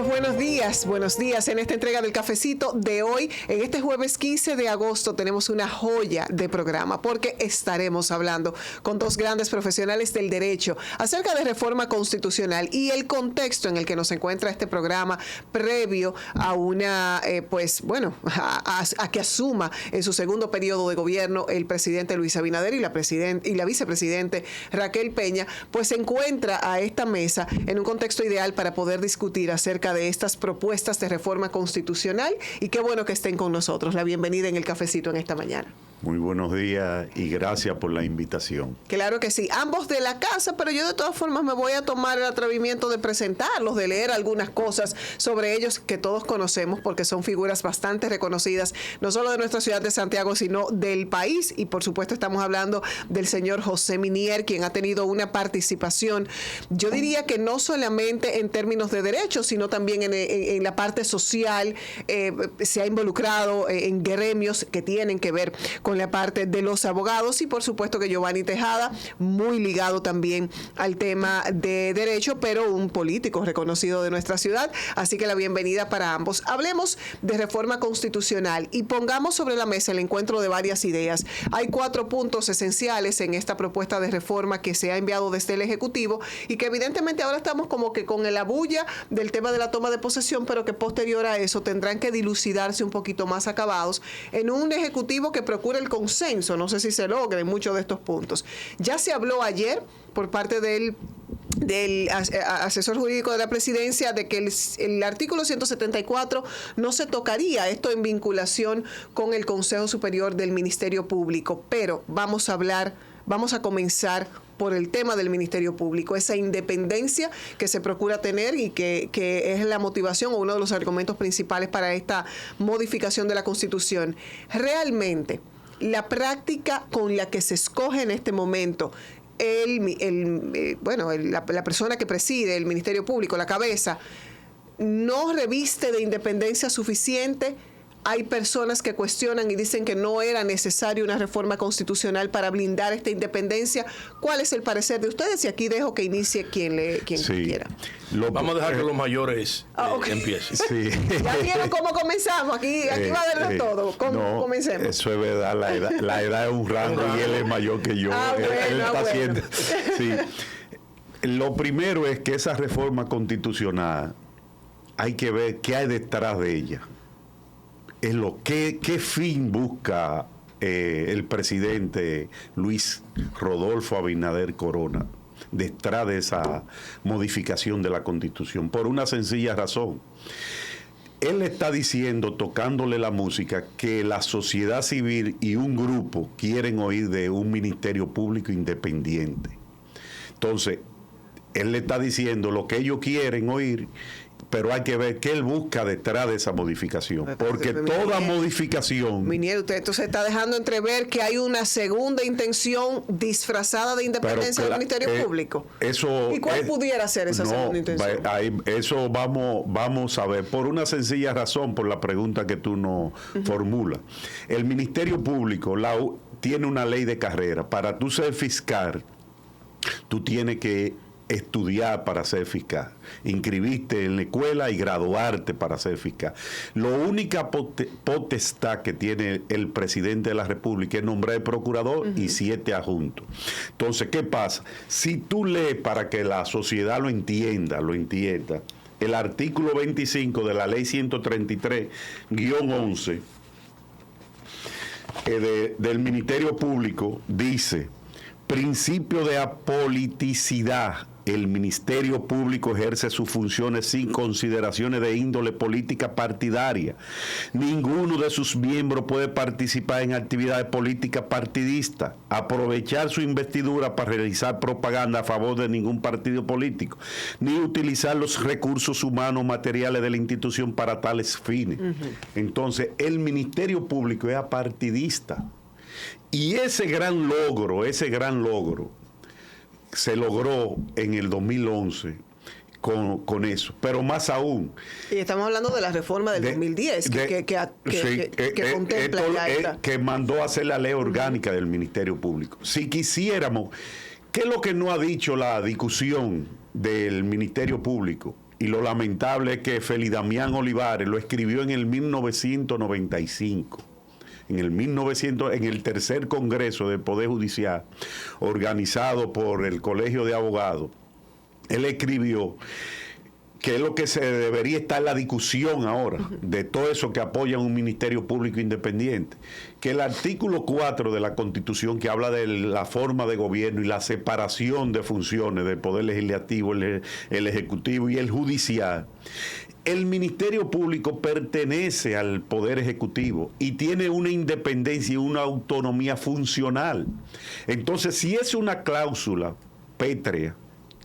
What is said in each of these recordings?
Buenos días en esta entrega del cafecito de hoy. En este jueves 15 de agosto tenemos una joya de programa porque estaremos hablando con dos grandes profesionales del derecho acerca de reforma constitucional y el contexto en el que nos encuentra este programa previo a una, a que asuma en su segundo periodo de gobierno el presidente Luis Abinader y la vicepresidente Raquel Peña, pues se encuentra a esta mesa en un contexto ideal para poder discutir acerca de estas propuestas de reforma constitucional, y qué bueno que estén con nosotros. La bienvenida en el cafecito en esta mañana. Muy buenos días y gracias por la invitación. Claro que sí, ambos de la casa, pero yo de todas formas me voy a tomar el atrevimiento de presentarlos, de leer algunas cosas sobre ellos que todos conocemos porque son figuras bastante reconocidas, no solo de nuestra ciudad de Santiago, sino del país. Y por supuesto estamos hablando del señor José Minier, quien ha tenido una participación, yo diría que no solamente en términos de derechos, sino también en la parte social. Se ha involucrado en gremios que tienen que ver con la parte de los abogados, y por supuesto que Giovanni Tejada, muy ligado también al tema de derecho, pero un político reconocido de nuestra ciudad. Así que la bienvenida para ambos. Hablemos de reforma constitucional y pongamos sobre la mesa el encuentro de varias ideas. Hay 4 puntos esenciales en esta propuesta de reforma que se ha enviado desde el Ejecutivo y que evidentemente ahora estamos como que con la bulla del tema de la toma de posesión, pero que posterior a eso tendrán que dilucidarse un poquito más acabados en un Ejecutivo que procure el consenso. No sé si se logra en muchos de estos puntos. Ya se habló ayer por parte del asesor jurídico de la presidencia de que el artículo 174 no se tocaría, esto en vinculación con el Consejo Superior del Ministerio Público, pero vamos a comenzar por el tema del Ministerio Público, esa independencia que se procura tener y que es la motivación o uno de los argumentos principales para esta modificación de la Constitución. Realmente, la práctica con la que se escoge en este momento la persona que preside el Ministerio Público, la cabeza, no reviste de independencia suficiente. Hay personas que cuestionan y dicen que no era necesaria una reforma constitucional para blindar esta independencia. ¿Cuál es el parecer de ustedes? Y aquí dejo que inicie quien quiera. Vamos a dejar que los mayores empiecen. Sí. ¿Ya vieron cómo comenzamos? Aquí va a haber de todo. Comencemos. Eso es verdad. La edad es un rango y él es mayor que yo. Él está haciendo. Sí. Lo primero es que esa reforma constitucional hay que ver qué hay detrás de ella. ¿Qué fin busca el presidente Luis Rodolfo Abinader Corona detrás de esa modificación de la Constitución? Por una sencilla razón. Él está diciendo, tocándole la música, que la sociedad civil y un grupo quieren oír de un ministerio público independiente. Entonces, él le está diciendo lo que ellos quieren oír, pero hay que ver qué él busca detrás de esa modificación, porque toda modificación... Minier, usted entonces está dejando entrever que hay una segunda intención disfrazada de independencia del Ministerio Público. ¿Y cuál pudiera ser esa segunda intención? Eso vamos a ver, por una sencilla razón, por la pregunta que tú nos formulas. El Ministerio Público tiene una ley de carrera. Para tú ser fiscal, tú tienes que estudiar para ser fiscal, inscribirte en la escuela y graduarte para ser fiscal. La única potestad que tiene el presidente de la República es nombrar el procurador y 7 adjuntos. Entonces, ¿qué pasa? Si tú lees, para que la sociedad lo entienda, el artículo 25 de la ley 133-11 del Ministerio Público dice: principio de apoliticidad. El Ministerio Público ejerce sus funciones sin consideraciones de índole política partidaria. Ninguno de sus miembros puede participar en actividades políticas partidistas, aprovechar su investidura para realizar propaganda a favor de ningún partido político, ni utilizar los recursos humanos materiales de la institución para tales fines. Entonces, el Ministerio Público es apartidista. Y ese gran logro se logró en el 2011 con eso, pero más aún. Y estamos hablando de la reforma del 2010, que contempla que mandó a hacer la ley orgánica del Ministerio Público. Si quisiéramos, ¿qué es lo que no ha dicho la discusión del Ministerio Público? y lo lamentable es que Félix Damián Olivares lo escribió en el 1995. En el tercer Congreso del Poder Judicial, organizado por el Colegio de Abogados, él escribió que es lo que se debería estar en la discusión ahora, de todo eso que apoya un Ministerio Público Independiente, que el artículo 4 de la Constitución, que habla de la forma de gobierno y la separación de funciones del Poder Legislativo, el Ejecutivo y el Judicial, el Ministerio Público pertenece al Poder Ejecutivo y tiene una independencia y una autonomía funcional. Entonces, si es una cláusula pétrea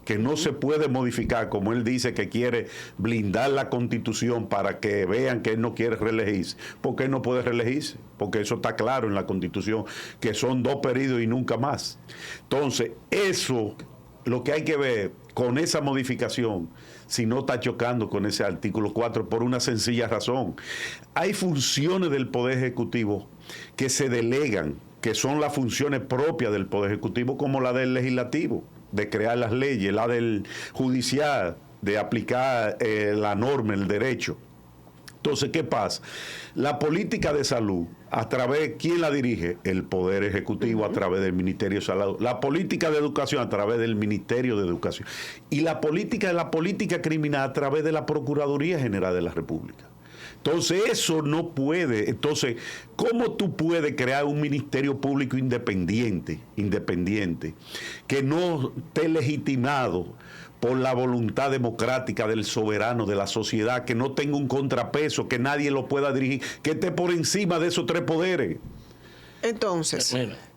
que no se puede modificar, como él dice que quiere blindar la Constitución para que vean que él no quiere reelegirse, ¿por qué no puede reelegirse? Porque eso está claro en la Constitución, que son 2 periodos y nunca más. Entonces, eso, lo que hay que ver con esa modificación, si no está chocando con ese artículo 4, por una sencilla razón. Hay funciones del Poder Ejecutivo que se delegan, que son las funciones propias del Poder Ejecutivo, como la del Legislativo, de crear las leyes, la del Judicial, de aplicar la norma, el derecho. Entonces, ¿qué pasa? La política de salud, a través, ¿quién la dirige? El Poder Ejecutivo, a través del Ministerio de Salud. La política de educación, a través del Ministerio de Educación. Y la política criminal, a través de la Procuraduría General de la República. Entonces, eso no puede. Entonces, ¿cómo tú puedes crear un Ministerio Público independiente, que no esté legitimado por la voluntad democrática del soberano, de la sociedad, que no tenga un contrapeso, que nadie lo pueda dirigir, que esté por encima de esos 3 poderes? Entonces,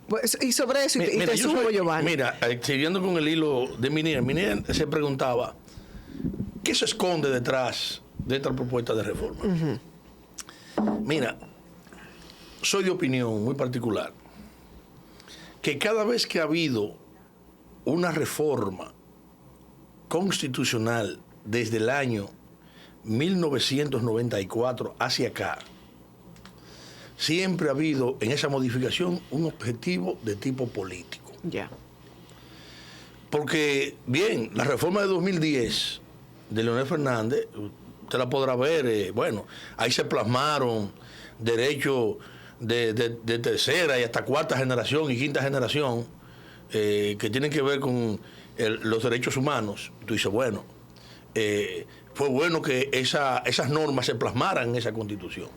pues, y sobre eso, y te subo, Giovanni. Mira, siguiendo con el hilo de Minier se preguntaba, ¿qué se esconde detrás de esta propuesta de reforma? Mira, soy de opinión muy particular que cada vez que ha habido una reforma constitucional desde el año 1994 hacia acá, siempre ha habido en esa modificación un objetivo de tipo político. Ya. Porque, bien, la reforma de 2010 de Leonel Fernández, usted la podrá ver, bueno, ahí se plasmaron derechos de tercera y hasta 4ª generación y 5ª generación que tienen que ver con los derechos humanos. Tú dices, bueno, fue bueno que esas normas se plasmaran en esa Constitución.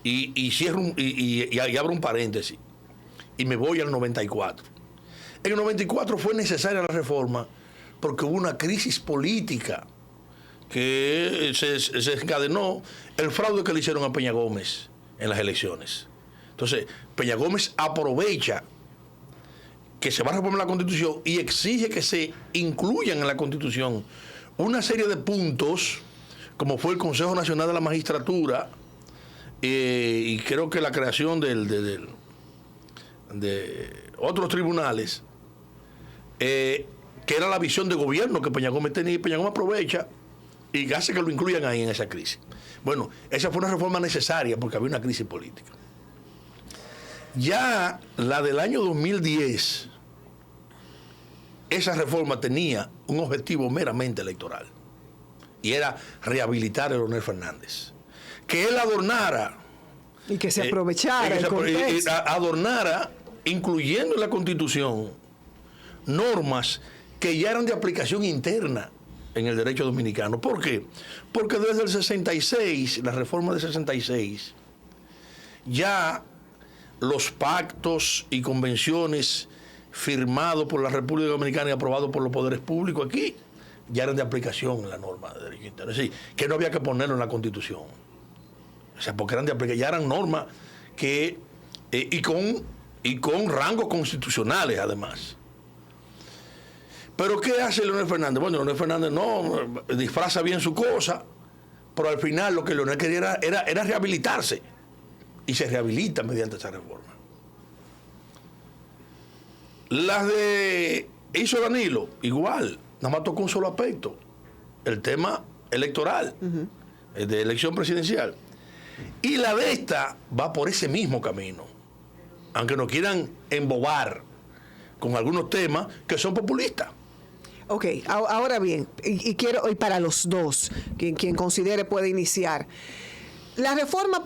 Y abro un paréntesis y me voy al 94. En el 94 fue necesaria la reforma porque hubo una crisis política que se encadenó el fraude que le hicieron a Peña Gómez en las elecciones. Entonces, Peña Gómez aprovecha que se va a reformar la Constitución y exige que se incluyan en la Constitución una serie de puntos, como fue el Consejo Nacional de la Magistratura, y creo que la creación de otros tribunales, que era la visión de gobierno que Peña Gómez tenía, y Peña Gómez aprovecha y hace que lo incluyan ahí en esa crisis. Bueno, esa fue una reforma necesaria porque había una crisis política. Ya la del año 2010, esa reforma tenía un objetivo meramente electoral y era rehabilitar a Leonel Fernández. Que él adornara y que se aprovechara el contexto. Adornara, incluyendo en la Constitución, normas que ya eran de aplicación interna en el derecho dominicano. ¿Por qué? Porque desde el 66, la reforma del 66, ya los pactos y convenciones firmados por la República Dominicana y aprobados por los poderes públicos aquí, ya eran de aplicación en la norma de derecho interno. Es decir, que no había que ponerlo en la Constitución. O sea, porque eran de aplicación, ya eran normas que, y con rangos constitucionales además. Pero ¿qué hace Leonel Fernández? Bueno, Leonel Fernández no disfraza bien su cosa, pero al final lo que Leonel quería era rehabilitarse. Y se rehabilita mediante esa reforma. Las de hizo Danilo, igual, nada más tocó un solo aspecto, el tema electoral, de elección presidencial. Y la de esta va por ese mismo camino, aunque nos quieran embobar con algunos temas que son populistas. Ok, ahora bien, y quiero, y para los dos, quien considere puede iniciar. La reforma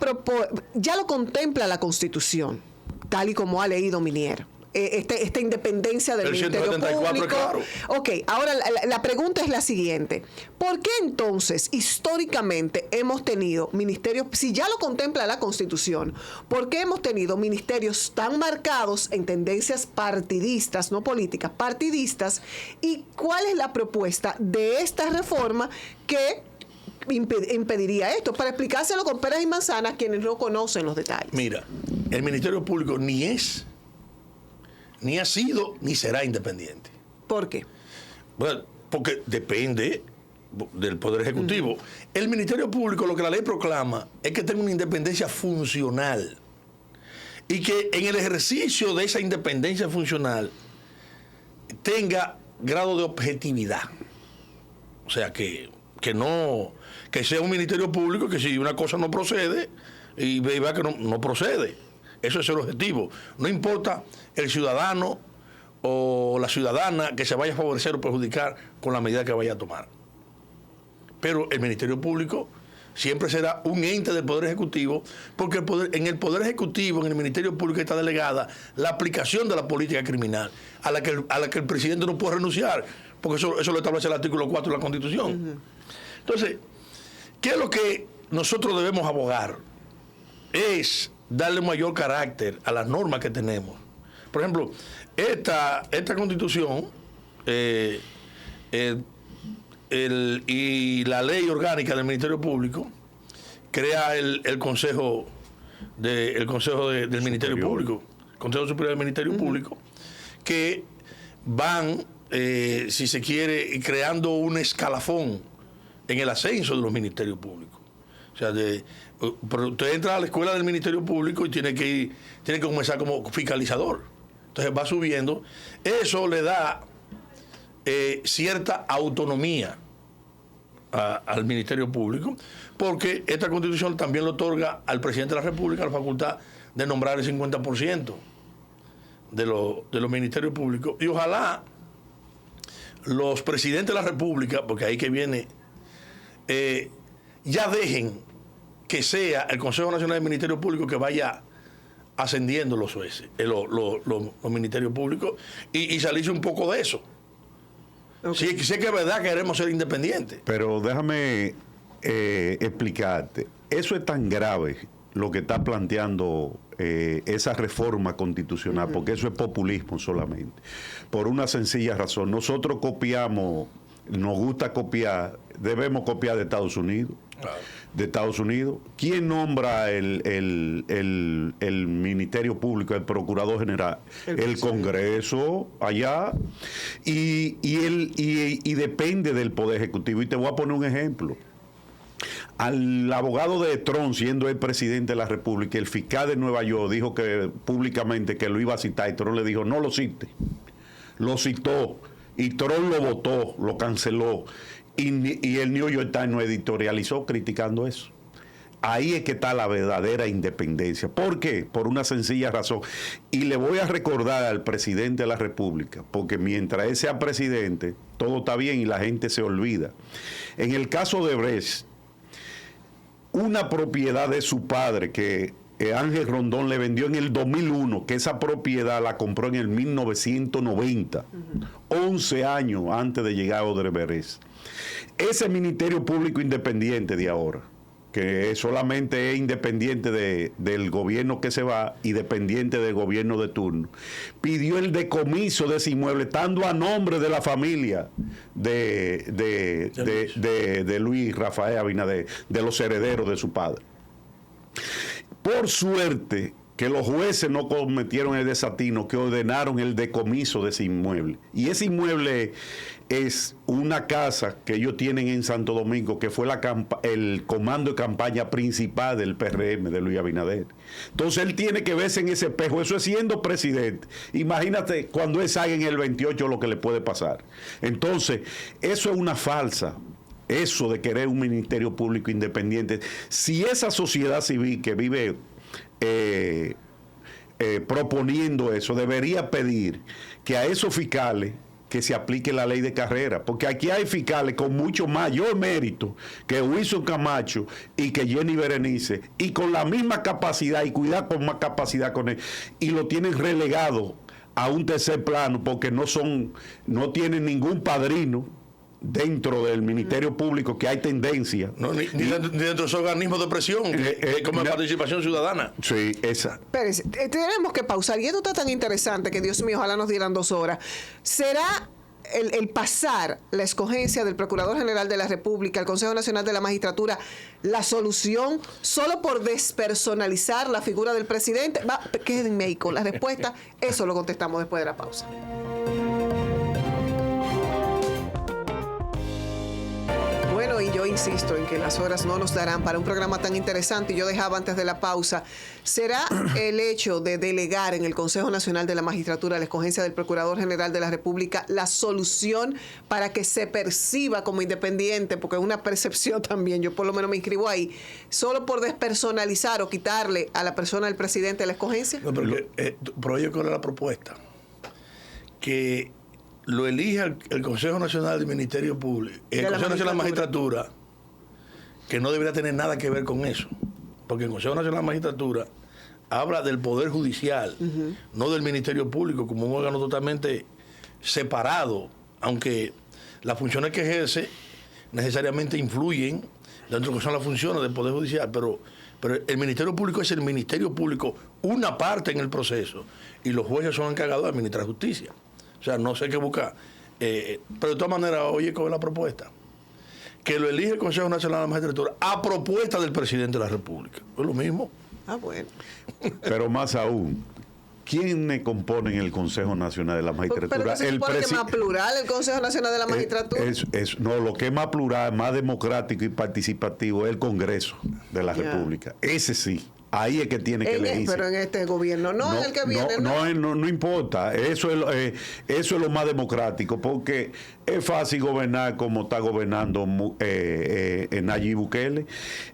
ya lo contempla la Constitución, tal y como ha leído Minier. Esta independencia del Ministerio 174, Público. claro. Ok, ahora la pregunta es la siguiente. ¿Por qué entonces, históricamente, hemos tenido ministerios, si ya lo contempla la Constitución, por qué hemos tenido ministerios tan marcados en tendencias partidistas, no políticas, partidistas? ¿Y cuál es la propuesta de esta reforma que impediría esto? Para explicárselo con peras y manzanas a quienes no conocen los detalles. Mira, el Ministerio Público ni ha sido, ni será independiente. ¿Por qué? Bueno, porque depende del Poder Ejecutivo. El Ministerio Público, lo que la ley proclama, es que tenga una independencia funcional y que en el ejercicio de esa independencia funcional tenga grado de objetividad. O sea, que sea un Ministerio Público que si una cosa no procede y vea que no procede. Eso es el objetivo. No importa el ciudadano o la ciudadana que se vaya a favorecer o perjudicar con la medida que vaya a tomar. Pero el Ministerio Público siempre será un ente del Poder Ejecutivo, porque en el Poder Ejecutivo, en el Ministerio Público está delegada la aplicación de la política criminal, a la que el presidente no puede renunciar, porque eso lo establece el artículo 4 de la Constitución. Entonces, ¿qué es lo que nosotros debemos abogar? Es darle mayor carácter a las normas que tenemos. Por ejemplo, esta Constitución y la ley orgánica del Ministerio Público crea el Consejo del Ministerio Público, Consejo Superior del Ministerio Público, que van, si se quiere, creando un escalafón en el ascenso de los ministerios públicos. O sea, pero usted entra a la escuela del Ministerio Público y tiene que comenzar como fiscalizador. Entonces va subiendo. Eso le da cierta autonomía al Ministerio Público, porque esta Constitución también le otorga al presidente de la República la facultad de nombrar el 50% de los ministerios públicos. Y ojalá los presidentes de la República, porque ahí que viene, ya dejen que sea el Consejo Nacional del Ministerio Público que vaya ascendiendo los jueces, los ministerios públicos, y salirse un poco de eso. Okay. Sí, sé que es verdad que queremos ser independientes. Pero déjame explicarte. Eso es tan grave lo que está planteando esa reforma constitucional, porque eso es populismo solamente. Por una sencilla razón. Nosotros copiamos, nos gusta copiar, debemos copiar de Estados Unidos. Claro. De Estados Unidos. ¿Quién nombra el Ministerio Público, el Procurador General? El Congreso allá, y depende del Poder Ejecutivo. Y te voy a poner un ejemplo. Al abogado de Trump, siendo el presidente de la República, el fiscal de Nueva York dijo que públicamente que lo iba a citar, y Trump le dijo, no lo cite. Lo citó, y Trump lo votó, lo canceló. Y el New York Times editorializó criticando eso. Ahí es que está la verdadera independencia. ¿Por qué? Por una sencilla razón. Y le voy a recordar al presidente de la República, porque mientras él sea presidente, todo está bien y la gente se olvida. En el caso de Brecht, una propiedad de su padre que Ángel Rondón le vendió en el 2001, que esa propiedad la compró en el 1990, 11 años antes de llegar a Odebrecht. Ese Ministerio Público independiente de ahora, que solamente es independiente del gobierno que se va y dependiente del gobierno de turno, pidió el decomiso de ese inmueble, estando a nombre de la familia de Luis Rafael Abinader, de los herederos de su padre. Por suerte que los jueces no cometieron el desatino, que ordenaron el decomiso de ese inmueble. Y ese inmueble es una casa que ellos tienen en Santo Domingo, que fue el comando de campaña principal del PRM, de Luis Abinader. Entonces él tiene que verse en ese espejo. Eso es siendo presidente. Imagínate cuando él salga en el 28 lo que le puede pasar. Entonces, eso es una falsa. Eso de querer un Ministerio Público independiente. Si esa sociedad civil que vive proponiendo eso, debería pedir que a esos fiscales que se aplique la ley de carrera, porque aquí hay fiscales con mucho mayor mérito que Wilson Camacho y que Jenny Berenice, y con la misma capacidad y cuidar con más capacidad con él, y lo tienen relegado a un tercer plano porque no tienen ningún padrino dentro del Ministerio Público, que hay tendencia. No, ni dentro de esos organismos de presión, como participación ciudadana. Sí, esa. Pero tenemos que pausar. Y esto está tan interesante que, Dios mío, ojalá nos dieran 2 horas. ¿Será el pasar la escogencia del Procurador General de la República al Consejo Nacional de la Magistratura la solución solo por despersonalizar la figura del presidente? Quédenme ahí con la respuesta. Eso lo contestamos después de la pausa. Bueno, y yo insisto en que las horas no nos darán para un programa tan interesante, y yo dejaba antes de la pausa, ¿será el hecho de delegar en el Consejo Nacional de la Magistratura la escogencia del Procurador General de la República la solución para que se perciba como independiente? Porque es una percepción también, yo por lo menos me inscribo ahí, solo por despersonalizar o quitarle a la persona del presidente la escogencia. No, pero ¿cuál es la propuesta? Que lo elija el Consejo Nacional del Ministerio Público, el Consejo Nacional de la Magistratura, que no debería tener nada que ver con eso, porque el Consejo Nacional de la Magistratura habla del Poder Judicial, no del Ministerio Público, como un órgano totalmente separado, aunque las funciones que ejerce necesariamente influyen dentro de lo que son las funciones del Poder Judicial, pero el Ministerio Público es el Ministerio Público, una parte en el proceso, y los jueces son encargados de administrar justicia. O sea, no sé qué buscar. Pero de todas maneras, oye, ¿cuál es la propuesta? Que lo elige el Consejo Nacional de la Magistratura a propuesta del presidente de la República. ¿Es lo mismo? Bueno. Pero más aún, ¿quiénes componen el Consejo Nacional de la Magistratura? Pero se supone que es más plural el Consejo Nacional de la Magistratura. No, lo que es más plural, más democrático y participativo es el Congreso de la República. Ese sí. Ahí es que tiene que elegirse. Pero en este gobierno no, en el que viene. No importa. Eso es lo más democrático, porque es fácil gobernar como está gobernando Nayib Bukele.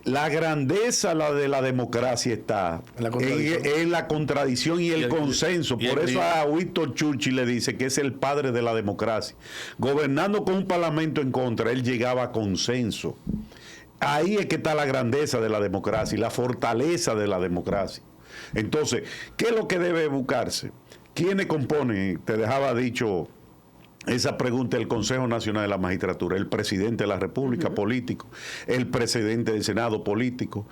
La grandeza de la democracia está en la contradicción y el consenso. Por eso a Winston Churchill le dice que es el padre de la democracia. Gobernando con un parlamento en contra, él llegaba a consenso. Ahí es que está la grandeza de la democracia y la fortaleza de la democracia. Entonces, ¿qué es lo que debe buscarse? ¿Quiénes componen? Te dejaba dicho esa pregunta del Consejo Nacional de la Magistratura. El presidente de la República, político. El presidente del Senado, político.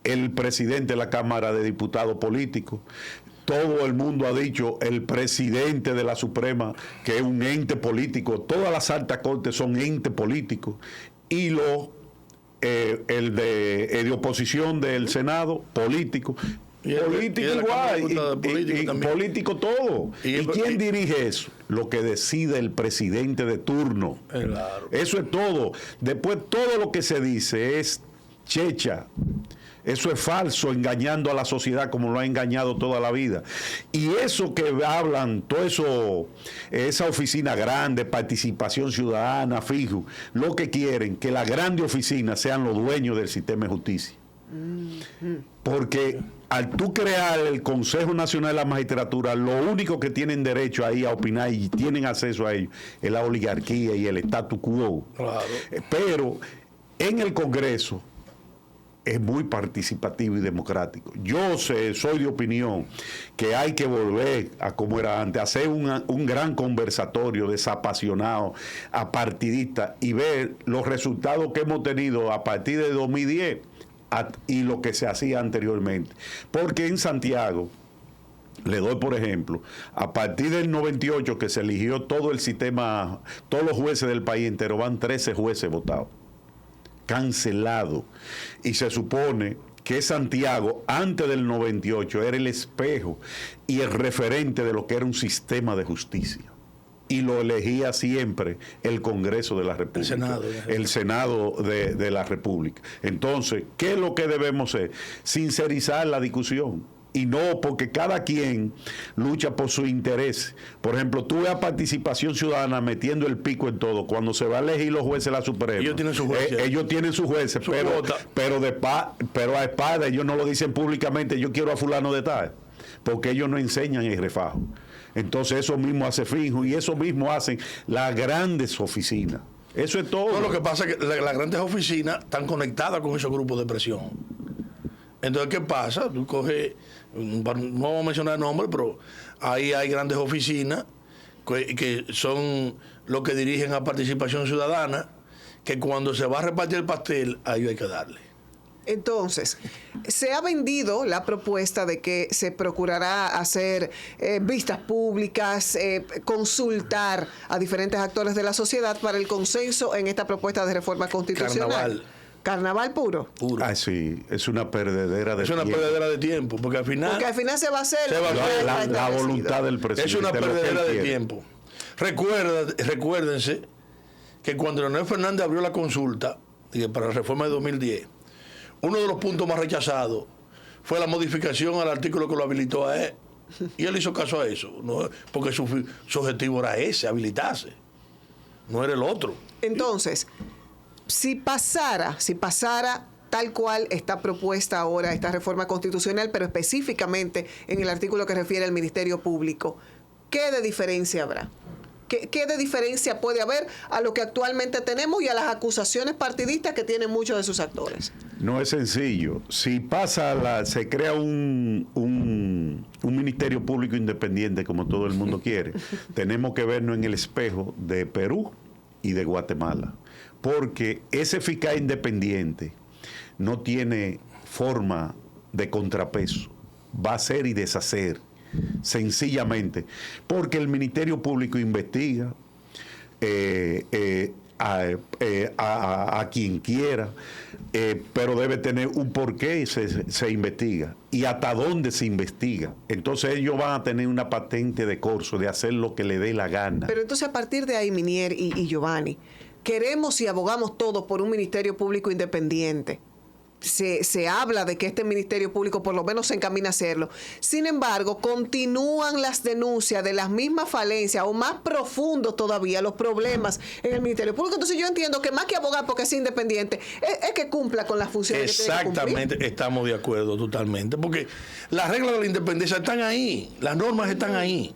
El presidente de la Cámara de Diputados, político. Todo el mundo ha dicho el presidente de la Suprema, que es un ente político. Todas las altas cortes son entes políticos. Y el de oposición del Senado, político. Político igual, político todo. ¿Y quién dirige eso? Lo que decide el presidente de turno. Claro. Eso es todo. Después todo lo que se dice es checha. Eso es falso, engañando a la sociedad como lo ha engañado toda la vida. Y eso que hablan, todo eso, esa oficina grande, participación ciudadana, fijo, lo que quieren, que las grandes oficinas sean los dueños del sistema de justicia. Porque al tú crear el Consejo Nacional de la Magistratura, lo único que tienen derecho ahí a opinar y tienen acceso a ello es la oligarquía y el statu quo. Claro. Pero en el Congreso es muy participativo y democrático. Yo soy de opinión que hay que volver a como era antes, hacer un gran conversatorio desapasionado, apartidista, y ver los resultados que hemos tenido a partir de 2010 y lo que se hacía anteriormente. Porque en Santiago, le doy por ejemplo, a partir del 98 que se eligió todo el sistema, todos los jueces del país entero, van 13 jueces votados, cancelado, y se supone que Santiago antes del 98 era el espejo y el referente de lo que era un sistema de justicia, y lo elegía siempre el Congreso de la República, el Senado de la República. Entonces, ¿qué es lo que debemos hacer? Sincerizar la discusión. Y no porque cada quien lucha por su interés. Por ejemplo, tú ves a Participación Ciudadana metiendo el pico en todo. Cuando se va a elegir los jueces de la Suprema, ellos tienen sus jueces. Ellos tienen sus jueces, pero a espalda ellos no lo dicen públicamente. Yo quiero a fulano de tal. porque ellos no enseñan el refajo. Entonces eso mismo hace Finjo y eso mismo hacen las grandes oficinas. Eso es todo. No, lo que pasa es que las grandes oficinas están conectadas con esos grupos de presión. Entonces, ¿qué pasa? Tú coges, no vamos a mencionar nombres, pero ahí hay grandes oficinas que son los que dirigen a Participación Ciudadana, que cuando se va a repartir el pastel, a ellos hay que darle. Entonces, se ha vendido la propuesta de que se procurará hacer vistas públicas, consultar a diferentes actores de la sociedad para el consenso en esta propuesta de reforma constitucional. Carnaval puro. Ah, sí, es una perdedera de tiempo. Es una perdedera de tiempo, porque al final se va a hacer la voluntad del presidente. Es una perdedera de tiempo. Recuérdense que cuando Leonel Fernández abrió la consulta para la reforma de 2010, uno de los puntos más rechazados fue la modificación al artículo que lo habilitó a él. Y él hizo caso a eso, ¿no? Porque su objetivo era ese, habilitarse. No era el otro. Entonces, si pasara tal cual está propuesta ahora esta reforma constitucional, pero específicamente en el artículo que refiere al Ministerio Público, ¿qué de diferencia habrá? ¿Qué de diferencia puede haber a lo que actualmente tenemos y a las acusaciones partidistas que tienen muchos de sus actores? No es sencillo. Si se crea un Ministerio Público independiente, como todo el mundo quiere, tenemos que vernos en el espejo de Perú y de Guatemala. Porque ese fiscal independiente no tiene forma de contrapeso. Va a hacer y deshacer. Sencillamente, porque el Ministerio Público investiga a quien quiera, pero debe tener un porqué se investiga y hasta dónde se investiga. Entonces ellos van a tener una patente de corso de hacer lo que le dé la gana. Pero entonces a partir de ahí, Minier y Giovanni, queremos y abogamos todos por un Ministerio Público independiente. Se habla de que este Ministerio Público por lo menos se encamina a hacerlo. Sin embargo, continúan las denuncias de las mismas falencias o más profundos todavía los problemas en el Ministerio Público. Entonces yo entiendo que más que abogar porque es independiente, es que cumpla con las funciones que tiene que cumplir. Exactamente, estamos de acuerdo totalmente, porque las reglas de la independencia están ahí, las normas están ahí,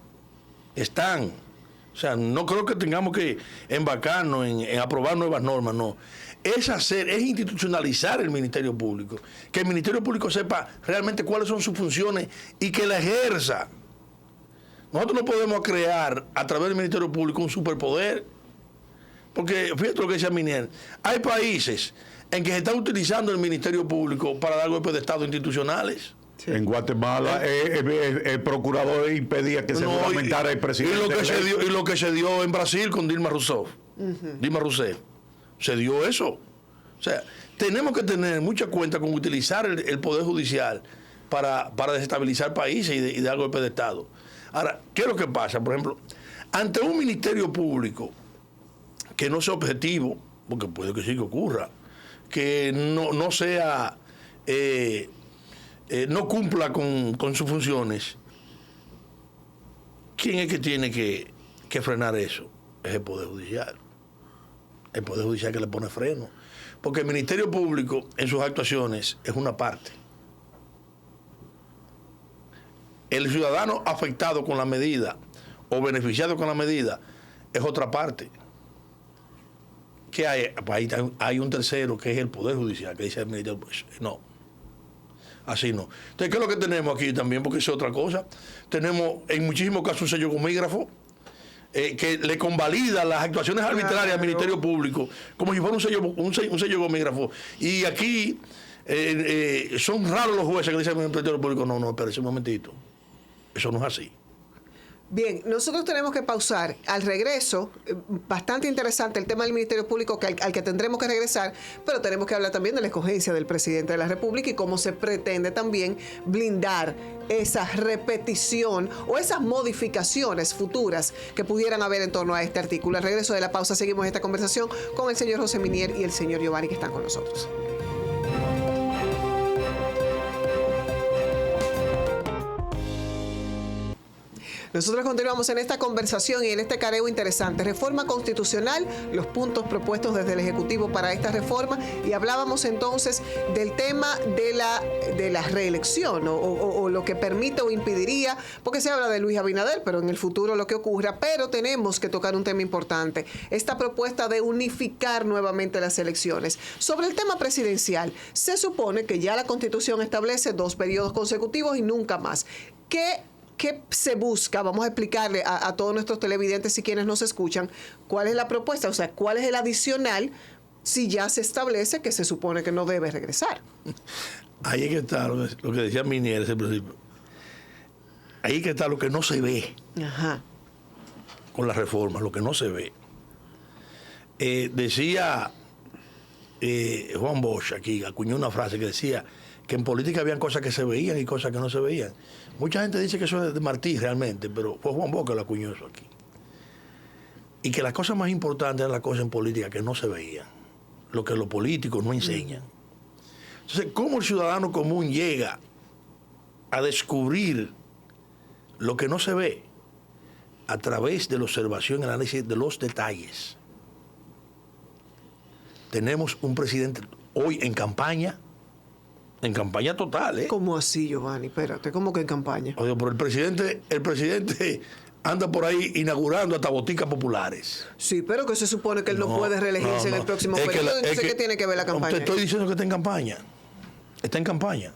están. O sea, no creo que tengamos que embarcarnos en aprobar nuevas normas, no. Es institucionalizar el Ministerio Público, que el Ministerio Público sepa realmente cuáles son sus funciones y que la ejerza. Nosotros no podemos crear a través del Ministerio Público un superpoder, porque fíjate lo que decía Minier, hay países en que se está utilizando el Ministerio Público para dar golpes de Estado institucionales. Sí. En Guatemala el procurador impedía que se juramentara el presidente. Y lo que se dio en Brasil con Dilma Rousseff. Dilma Rousseff. Se dio eso. O sea, tenemos que tener mucha cuenta con utilizar el Poder Judicial para desestabilizar países y dar golpes de Estado. Ahora, ¿qué es lo que pasa? Por ejemplo, ante un Ministerio Público que no sea objetivo, porque puede que sí que ocurra, que no sea... no cumpla con sus funciones, ¿quién es que tiene que frenar eso? Es el Poder Judicial. El Poder Judicial que le pone freno. Porque el Ministerio Público en sus actuaciones es una parte. El ciudadano afectado con la medida o beneficiado con la medida es otra parte. ¿Qué hay? Pues hay un tercero que es el Poder Judicial que dice el Ministerio Público. No. Así no. Entonces, ¿qué es lo que tenemos aquí también? Porque es otra cosa. Tenemos en muchísimos casos un sello gomígrafo que le convalida las actuaciones arbitrarias al Ministerio Público como si fuera un sello gomígrafo. Y aquí son raros los jueces que dicen al Ministerio Público, no, espérese un momentito. Eso no es así. Bien, nosotros tenemos que pausar. Al regreso, bastante interesante el tema del Ministerio Público al que tendremos que regresar, pero tenemos que hablar también de la escogencia del presidente de la República y cómo se pretende también blindar esa repetición o esas modificaciones futuras que pudieran haber en torno a este artículo. Al regreso de la pausa seguimos esta conversación con el señor José Minier y el señor Giovanni que están con nosotros. Nosotros continuamos en esta conversación y en este careo interesante. Reforma constitucional, los puntos propuestos desde el Ejecutivo para esta reforma, y hablábamos entonces del tema de la reelección o lo que permite o impediría, porque se habla de Luis Abinader, pero en el futuro lo que ocurra, pero tenemos que tocar un tema importante, esta propuesta de unificar nuevamente las elecciones. Sobre el tema presidencial, se supone que ya la Constitución establece 2 periodos consecutivos y nunca más. ¿Qué se busca? Vamos a explicarle a todos nuestros televidentes y quienes nos escuchan cuál es la propuesta, o sea, cuál es el adicional si ya se establece que se supone que no debe regresar. Ahí es que está lo que decía Minier ese principio. Ahí es que está lo que no se ve. Ajá. Con la reforma, lo que no se ve. Decía Juan Bosch aquí, acuñó una frase que decía que en política habían cosas que se veían y cosas que no se veían. Mucha gente dice que eso es de Martí realmente, pero fue Juan Bosch que lo acuñó eso aquí. Y que las cosas más importantes eran las cosas en política que no se veían, lo que los políticos no enseñan. Entonces, ¿cómo el ciudadano común llega a descubrir lo que no se ve? A través de la observación y análisis de los detalles. Tenemos un presidente hoy en campaña total, ¿eh? ¿Cómo así, Giovanni? Espérate, ¿cómo que en campaña? Oye, pero el presidente anda por ahí inaugurando hasta boticas populares. Sí, pero que se supone que él no puede reelegirse en el próximo periodo. Entonces, ¿qué tiene que ver la campaña? Te estoy diciendo que está en campaña. Está en campaña.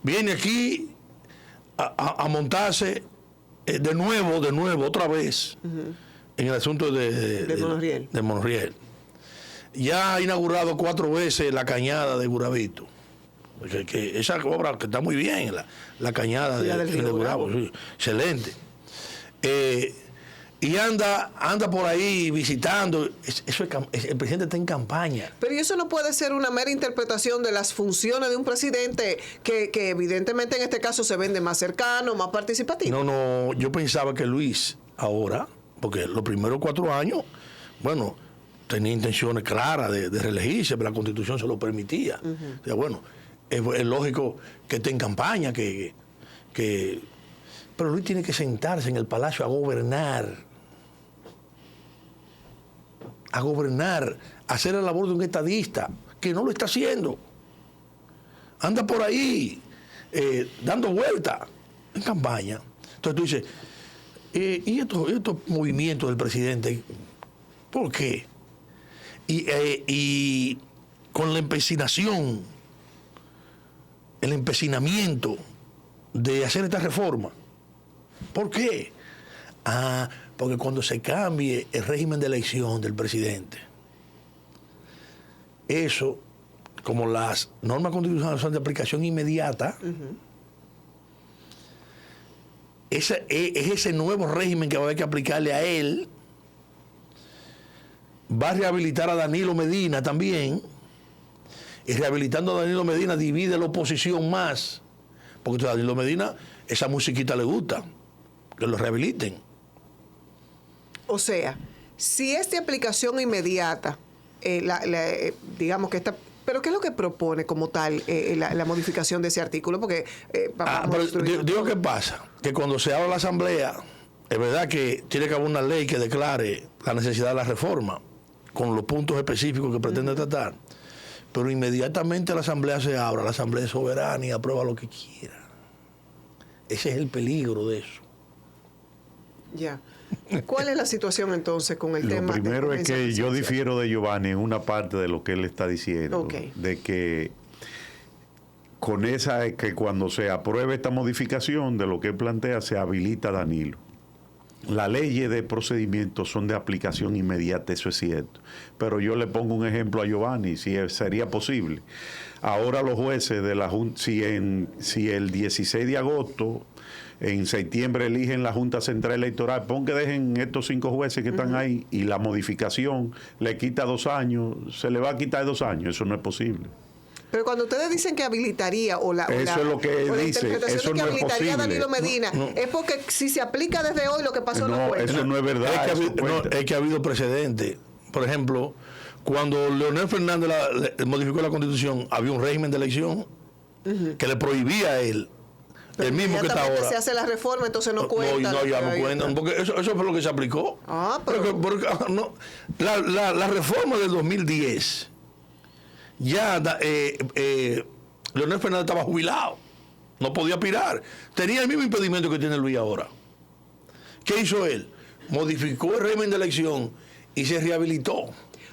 Viene aquí a montarse de nuevo, otra vez, en el asunto de Monriel. Ya ha inaugurado 4 veces la cañada de Guravito. Que esa obra que está muy bien, la cañada de Gurabo, sí, excelente. Y anda por ahí visitando. El presidente está en campaña. Pero eso no puede ser una mera interpretación de las funciones de un presidente que evidentemente en este caso se vende más cercano, más participativo. No, yo pensaba que Luis ahora, porque los primeros 4 años, bueno, tenía intenciones claras de reelegirse, pero la Constitución se lo permitía. O sea, bueno, es lógico que esté en campaña, pero Luis tiene que sentarse en el palacio a gobernar, a hacer la labor de un estadista, que no lo está haciendo. Anda por ahí, dando vueltas en campaña. Entonces tú dices, ¿y estos movimientos del presidente? ¿Por qué? Y con la empecinación, el empecinamiento de hacer esta reforma. ¿Por qué? Porque cuando se cambie el régimen de elección del presidente, eso, como las normas constitucionales son de aplicación inmediata, es ese nuevo régimen que va a haber que aplicarle a él. Va a rehabilitar a Danilo Medina también, y rehabilitando a Danilo Medina divide la oposición más, porque a Danilo Medina esa musiquita le gusta, que lo rehabiliten. O sea, si es de aplicación inmediata, digamos que esta... ¿Pero qué es lo que propone como tal la modificación de ese artículo? Porque digo, ¿qué pasa? Que cuando se habla la Asamblea, es verdad que tiene que haber una ley que declare la necesidad de la reforma, con los puntos específicos que pretende tratar, pero inmediatamente la Asamblea se abra, la Asamblea es soberana y aprueba lo que quiera. Ese es el peligro de eso. Ya. ¿Cuál es la situación entonces con el tema? Lo primero es que yo difiero de Giovanni en una parte de lo que él está diciendo, de que con que cuando se apruebe esta modificación de lo que él plantea, se habilita Danilo. Las leyes de procedimiento son de aplicación inmediata, eso es cierto. Pero yo le pongo un ejemplo a Giovanni, si sería posible. Ahora los jueces de la Junta, si el 16 de agosto, en septiembre eligen la Junta Central Electoral, pon que dejen estos 5 jueces que están ahí y la modificación le quita 2 años, se le va a quitar 2 años, eso no es posible. Pero cuando ustedes dicen que habilitaría eso es lo que dice, eso no es posible. A Danilo Medina, es porque si se aplica desde hoy lo que pasó no cuenta. Eso no es verdad. Es que ha habido precedentes. Por ejemplo, cuando Leonel Fernández modificó la Constitución, había un régimen de elección que le prohibía a él el mismo que está ahora. Se hace la reforma, entonces no cuenta. No, ya no cuentan, porque eso fue lo que se aplicó. No, la reforma del 2010, ya Leonel Fernández estaba jubilado, no podía aspirar, tenía el mismo impedimento que tiene Luis ahora. ¿Qué hizo él? Modificó el régimen de elección y se rehabilitó.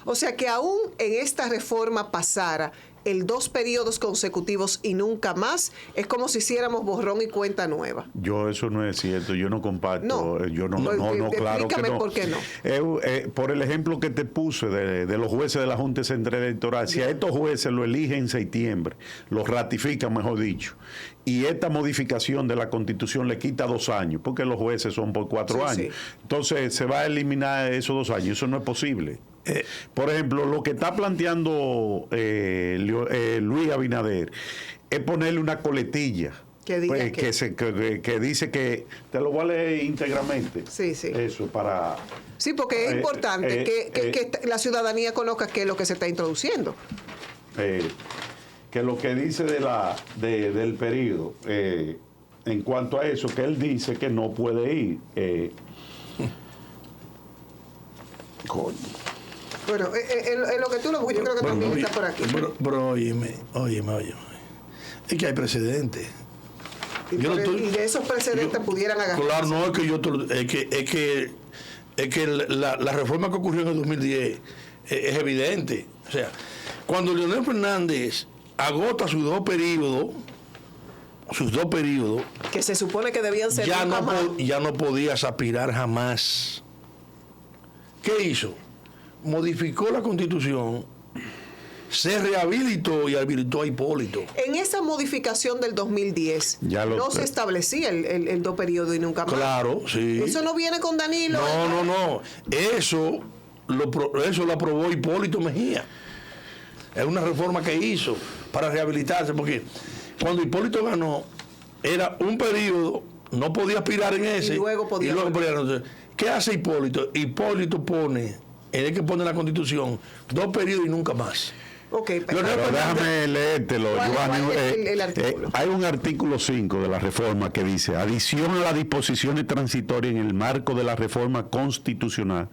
O sea que aún en esta reforma pasara el 2 periodos consecutivos y nunca más, es como si hiciéramos borrón y cuenta nueva. Eso no es cierto, yo no comparto. No, yo no, claro que no. ¿Por qué no? Por el ejemplo que te puse de los jueces de la Junta Central Electoral, si a estos jueces lo eligen en septiembre, los ratifican, mejor dicho, y esta modificación de la Constitución le quita 2 años, porque los jueces son por 4 años. Sí. Entonces se va a eliminar esos 2 años, eso no es posible. Por ejemplo, lo que está planteando Luis Abinader es ponerle una coletilla que dice que te lo voy a leer íntegramente. Sí. Eso para. Sí, porque es importante que la ciudadanía conozca qué es lo que se está introduciendo. Que lo que dice del periodo, en cuanto a eso, que él dice que no puede ir. Coño. Bueno, en lo que tú lo buscas, yo creo que también está por aquí. Pero óyeme. Es que hay precedentes. Y de esos precedentes pudieran agarrar. Claro, no, es que la reforma que ocurrió en el 2010 es evidente. O sea, cuando Leonel Fernández agota sus dos periodos, que se supone que debían ser ya no podías aspirar jamás. ¿Qué hizo? Modificó la Constitución, se rehabilitó y habilitó a Hipólito. En esa modificación del 2010 se establecía el 2 periodos y nunca más. Claro, sí. Eso no viene con Danilo. No. Eso lo aprobó Hipólito Mejía. Es una reforma que hizo para rehabilitarse, porque cuando Hipólito ganó, era un periodo, no podía aspirar en ese. Y luego podía. Entonces, ¿qué hace Hipólito? Hipólito pone, en el que pone la Constitución, 2 periodos y nunca más. Okay, pero déjame leértelo, Giovanni. El artículo? Hay un artículo 5 de la reforma que dice: adición a las disposiciones transitorias en el marco de la reforma constitucional,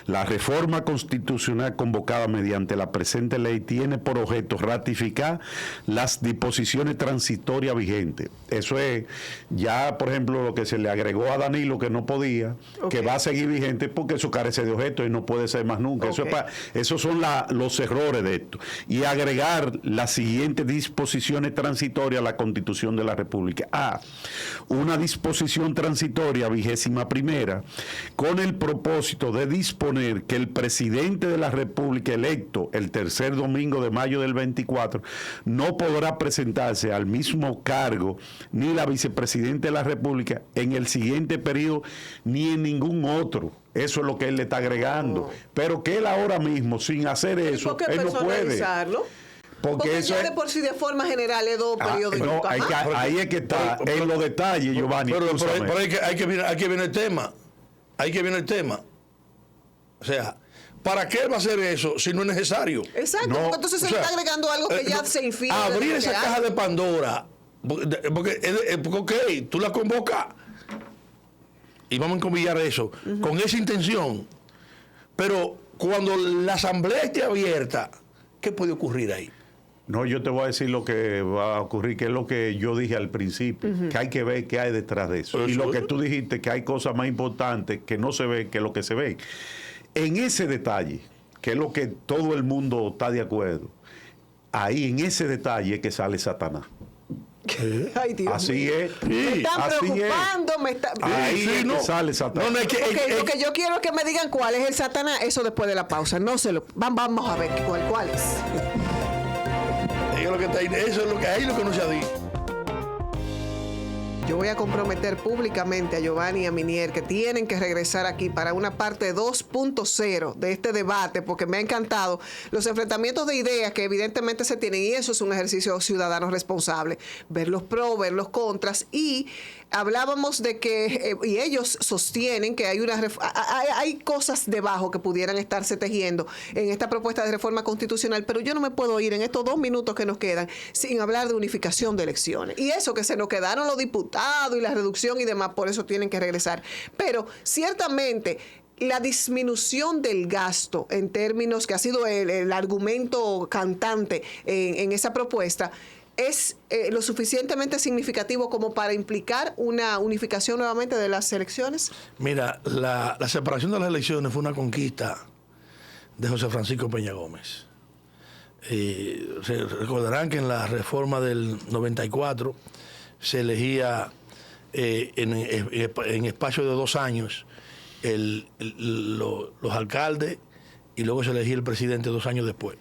la reforma constitucional convocada mediante la presente ley tiene por objeto ratificar las disposiciones transitorias vigentes. Eso es ya, por ejemplo, lo que se le agregó a Danilo que no podía, que va a seguir vigente porque eso carece de objeto y no puede ser más nunca. Esos son los errores de esto. Y agregar las siguientes disposiciones transitorias a la Constitución de la República. Una disposición transitoria 21ª con el propósito de disponer que el presidente de la República electo el tercer domingo de mayo del 24 no podrá presentarse al mismo cargo ni la vicepresidenta de la República en el siguiente periodo ni en ningún otro. Eso es lo que él le está agregando. Pero que él ahora mismo, sin hacer eso, él no puede. Porque eso ya de por sí, de forma general, es 2 periodos. No, ahí es que está, en los detalles, Giovanni. Pero hay que viene el tema. Hay que viene el tema. O sea, ¿para qué va a hacer eso si no es necesario? Exacto, porque entonces se le está agregando algo que ya se infiere. Abrir esa caja de Pandora, porque tú la convocas y vamos a encomillar eso, con esa intención. Pero cuando la asamblea esté abierta, ¿qué puede ocurrir ahí? No, yo te voy a decir lo que va a ocurrir, que es lo que yo dije al principio, que hay que ver qué hay detrás de eso. Y lo que tú dijiste, que hay cosas más importantes que no se ven que lo que se ve. En ese detalle, que es lo que todo el mundo está de acuerdo, ahí en ese detalle es que sale Satanás. Ay, Dios así mío. es. Me están preocupando. Ahí es que sale Satanás. Lo que yo quiero es que me digan cuál es el Satanás. Eso después de la pausa. Vamos a ver cuál es. Eso es lo que hay, lo que no se ha dicho. Yo voy a comprometer públicamente a Giovanni y a Minier que tienen que regresar aquí para una parte 2.0 de este debate, porque me ha encantado los enfrentamientos de ideas que evidentemente se tienen, y eso es un ejercicio ciudadano responsable. Ver los pros, ver los contras y hablábamos de que, y ellos sostienen que hay cosas debajo que pudieran estarse tejiendo en esta propuesta de reforma constitucional, pero yo no me puedo ir en estos 2 minutos que nos quedan sin hablar de unificación de elecciones. Y eso, que se nos quedaron los diputados y la reducción y demás, por eso tienen que regresar. Pero ciertamente la disminución del gasto, en términos que ha sido el argumento cantante en esa propuesta, es lo suficientemente significativo como para implicar una unificación nuevamente de las elecciones. Mira, la separación de las elecciones fue una conquista de José Francisco Peña Gómez. Se recordarán que en la reforma del 94 se elegía en espacio de 2 años los alcaldes, y luego se elegía el presidente 2 años después.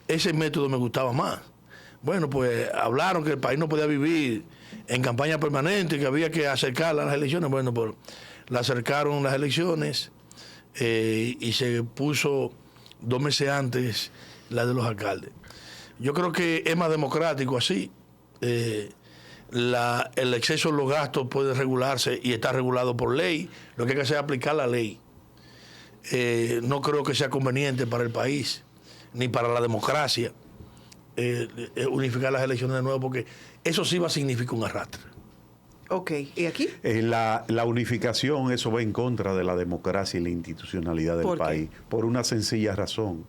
Ese método me gustaba más. Bueno, pues hablaron que el país no podía vivir en campaña permanente, que había que acercar a las elecciones. Bueno, pues la acercaron las elecciones y se puso 2 meses antes la de los alcaldes. Yo creo que es más democrático así. El exceso de los gastos puede regularse y está regulado por ley. Lo que hay que hacer es aplicar la ley. No creo que sea conveniente para el país ni para la democracia unificar las elecciones de nuevo, porque eso sí va a significar un arrastre. Ok, ¿y aquí? La unificación, eso va en contra de la democracia y la institucionalidad del país, por una sencilla razón.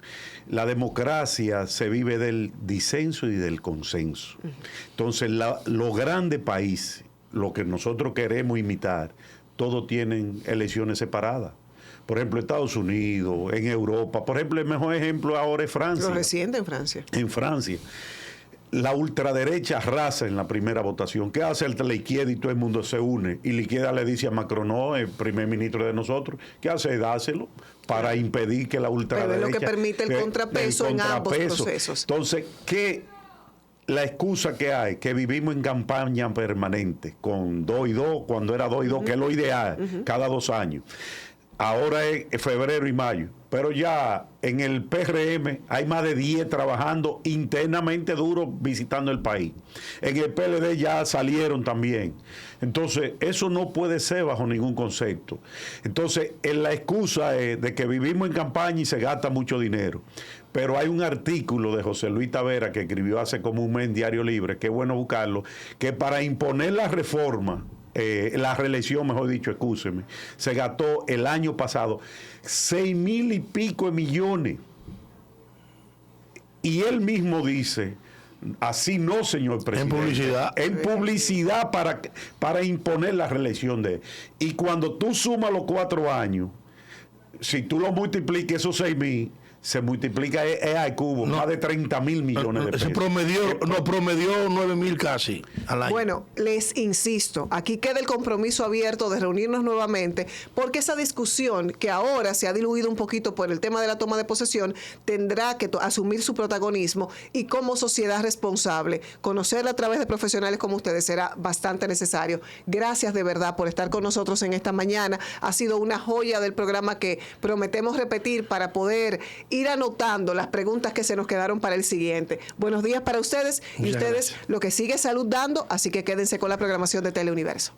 La democracia se vive del disenso y del consenso. Entonces, los grandes países, lo que nosotros queremos imitar, todos tienen elecciones separadas. Por ejemplo, Estados Unidos, en Europa. Por ejemplo, el mejor ejemplo ahora es Francia. Lo reciente en Francia. En Francia. La ultraderecha arrasa en la primera votación. ¿Qué hace la izquierda y todo el mundo se une? Y la izquierda le dice a Macron, no, el primer ministro de nosotros. ¿Qué hace? Dárselo para impedir que la ultraderecha... Pero es lo que permite el contrapeso en ambos procesos. Entonces, la excusa que hay, que vivimos en campaña permanente, con 2 y 2, cuando era 2 y 2, que es lo ideal, cada 2 años. Ahora es febrero y mayo, pero ya en el PRM hay más de 10 trabajando internamente duro visitando el país. En el PLD ya salieron también. Entonces, eso no puede ser bajo ningún concepto. Entonces, la excusa es de que vivimos en campaña y se gasta mucho dinero. Pero hay un artículo de José Luis Tavera que escribió hace como un mes en Diario Libre, que es bueno buscarlo, que para imponer la reforma, la reelección, mejor dicho, excúseme, se gastó el año pasado 6,000 y pico de millones. Y él mismo dice, así no, señor presidente. En publicidad. En publicidad para imponer la reelección de él. Y cuando tú sumas los 4 años, si tú lo multiplicas esos 6,000, se multiplica al cubo, más de 30,000 millones de pesos. Promedió 9,000 casi al año. Bueno, les insisto, aquí queda el compromiso abierto de reunirnos nuevamente, porque esa discusión que ahora se ha diluido un poquito por el tema de la toma de posesión, tendrá que asumir su protagonismo, y como sociedad responsable, conocerla a través de profesionales como ustedes será bastante necesario. Gracias de verdad por estar con nosotros en esta mañana. Ha sido una joya del programa que prometemos repetir para poder ir anotando las preguntas que se nos quedaron para el siguiente. Buenos días para ustedes. Muchas y ustedes gracias. Lo que sigue es salud dando, así que quédense con la programación de Teleuniverso.